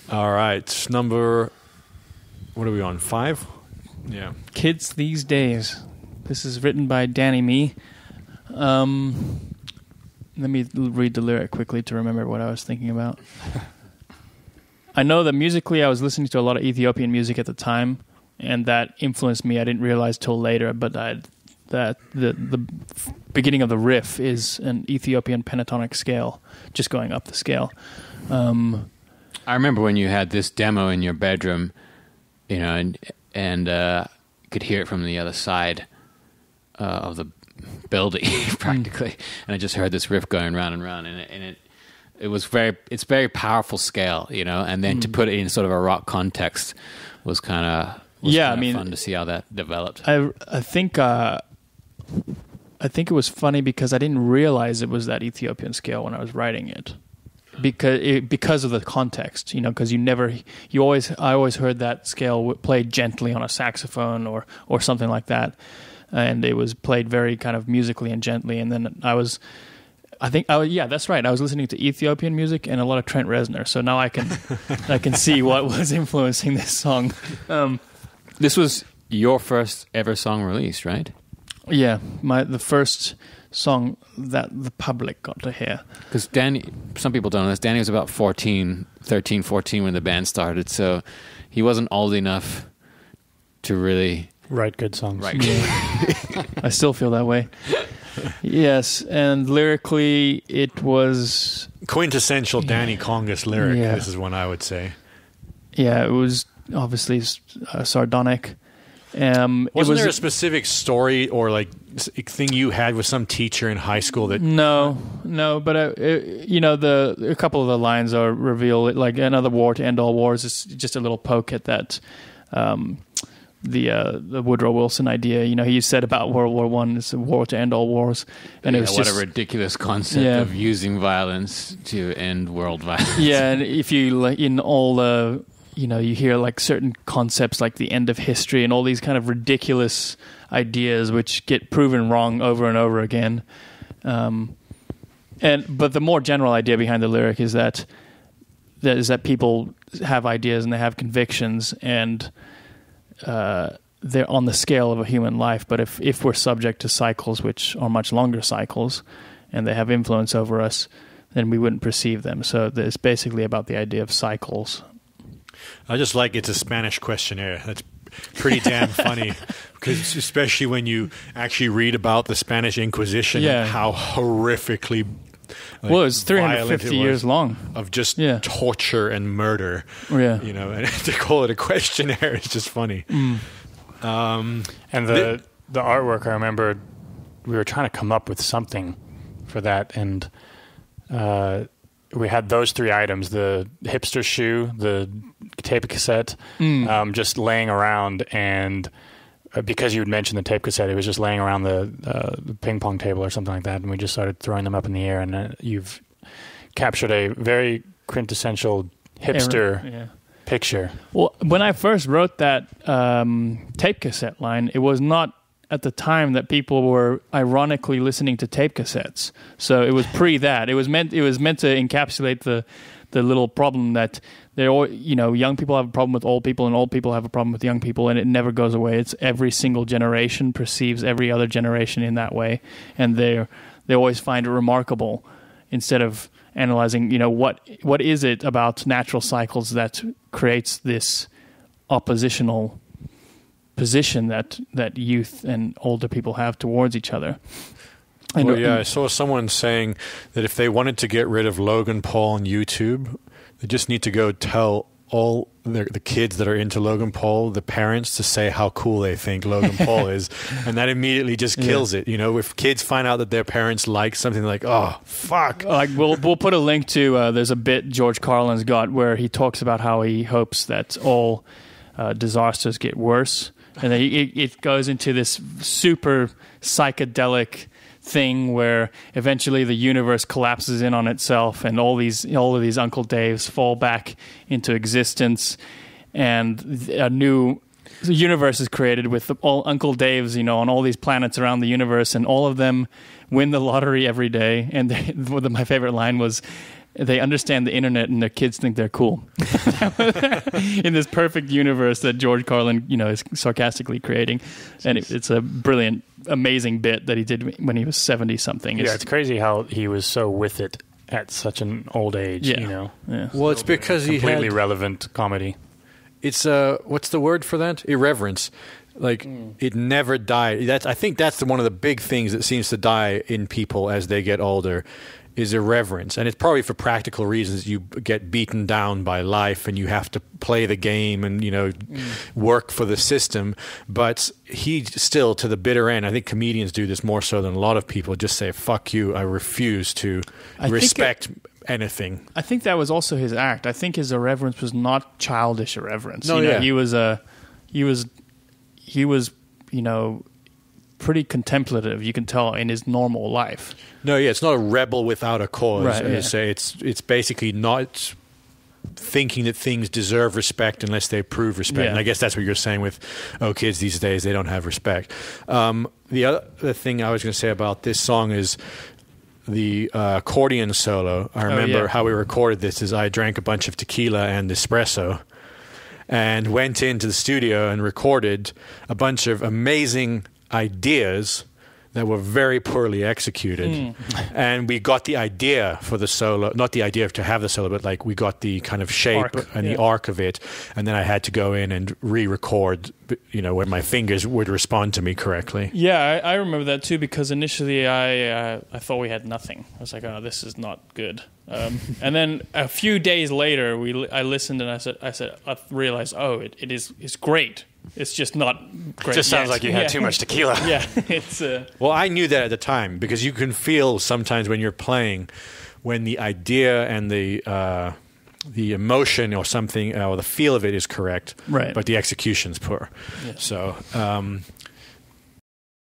All right, what are we on, 5? Yeah. Kids These Days. This is written by Danny Mee. Let me read the lyric quickly to remember what I was thinking about. I know that musically I was listening to a lot of Ethiopian music at the time, and that influenced me. I didn't realize till later, but that the beginning of the riff is an Ethiopian pentatonic scale, just going up the scale. I remember when you had this demo in your bedroom, you know, and could hear it from the other side of the building practically, and I just heard this riff going round and round, and it's very powerful scale, you know, and then to put it in sort of a rock context was kind of fun to see how that developed. I think it was funny because I didn't realize it was that Ethiopian scale when I was writing it. Because of the context, you know, because I always heard that scale played gently on a saxophone or something like that, and it was played very kind of musically and gently. And then that's right. I was listening to Ethiopian music and a lot of Trent Reznor, so now I can see what was influencing this song. This was your first ever song released, right? Yeah, the first song that the public got to hear. Because some people don't know this, Danny was about 13, 14 when the band started, so he wasn't old enough to really write good songs. Right. I still feel that way. Yes, and lyrically it was quintessential Danny KONGOS lyric. Yeah. This is one I would say. Yeah, it was obviously sardonic. Wasn't there a specific story or like thing you had with some teacher in high school that? No, but a couple of the lines are reveal like another war to end all wars. It's just a little poke at that, the Woodrow Wilson idea. You know, he said about World War I, it's a war to end all wars, and it was what a ridiculous concept of using violence to end world violence. Yeah, and if you in all the. You know, you hear like certain concepts like the end of history and all these kind of ridiculous ideas which get proven wrong over and over again. But the more general idea behind the lyric is that people have ideas and they have convictions and they're on the scale of a human life. But if we're subject to cycles which are much longer cycles and they have influence over us, then we wouldn't perceive them. So it's basically about the idea of cycles. I just like it's a Spanish questionnaire. That's pretty damn funny, because especially when you actually read about the Spanish Inquisition and how horrifically it was 350 years long of just torture and murder. Yeah, you know, and to call it a questionnaire is just funny. And the artwork, I remember we were trying to come up with something for that, and we had those 3 items: the hipster shoe, the tape cassette, just laying around. And because you had mentioned the tape cassette, it was just laying around the ping pong table or something like that. And we just started throwing them up in the air. And you've captured a very quintessential hipster picture. Well, when I first wrote that tape cassette line, it was not at the time that people were ironically listening to tape cassettes. So it was pre that. It was meant to encapsulate the little problem that young people have a problem with old people and old people have a problem with young people, and it never goes away. It's every single generation perceives every other generation in that way, and they always find it remarkable instead of analyzing, what is it about natural cycles that creates this oppositional position that youth and older people have towards each other. I saw someone saying that if they wanted to get rid of Logan Paul on YouTube, they just need to go tell all the kids that are into Logan Paul, the parents, to say how cool they think Logan Paul is, and that immediately just kills it. You know, if kids find out that their parents like something, like, oh fuck. Like we'll put a link to there's a bit George Carlin's got where he talks about how he hopes that all disasters get worse. And then it goes into this super psychedelic thing where eventually the universe collapses in on itself, and all of these Uncle Daves fall back into existence, and a new universe is created with all Uncle Daves, on all these planets around the universe, and all of them win the lottery every day. And my favorite line was, they understand the internet and their kids think they're cool. In this perfect universe that George Carlin, is sarcastically creating. And it's a brilliant, amazing bit that he did when he was 70-something. Yeah, it's crazy how he was so with it at such an old age, Yeah. Well, it's because he completely had... relevant comedy. It's what's the word for that? Irreverence. Like it never died. I think that's one of the big things that seems to die in people as they get older, is irreverence. And it's probably for practical reasons. You get beaten down by life, and you have to play the game and work for the system. But he still, to the bitter end, I think comedians do this more so than a lot of people. Just say "fuck you." I refuse to respect anything. I think that was also his act. I think his irreverence was not childish irreverence. No, he was pretty contemplative, you can tell, in his normal life. No, yeah, it's not a rebel without a cause. Right, As I say, it's basically not thinking that things deserve respect unless they prove respect. Yeah. And I guess that's what you're saying with, kids these days, they don't have respect. The other thing I was going to say about this song is the accordion solo. I remember how we recorded this is I drank a bunch of tequila and espresso and went into the studio and recorded a bunch of amazing ideas that were very poorly executed. And we got the idea for the solo, not the idea to have the solo, but like we got the kind of shape the arc of it. And then I had to go in and re-record, where my fingers would respond to me correctly. Yeah, I remember that too, because initially I thought we had nothing. I was like, oh, this is not good. And then a few days later, I listened and I realized, it's great. It's just not great. It just sounds like you had too much tequila. Yeah, it's. Well, I knew that at the time because you can feel sometimes when you're playing, when the idea and the emotion or something or the feel of it is correct, right? But the execution's poor. Yeah. So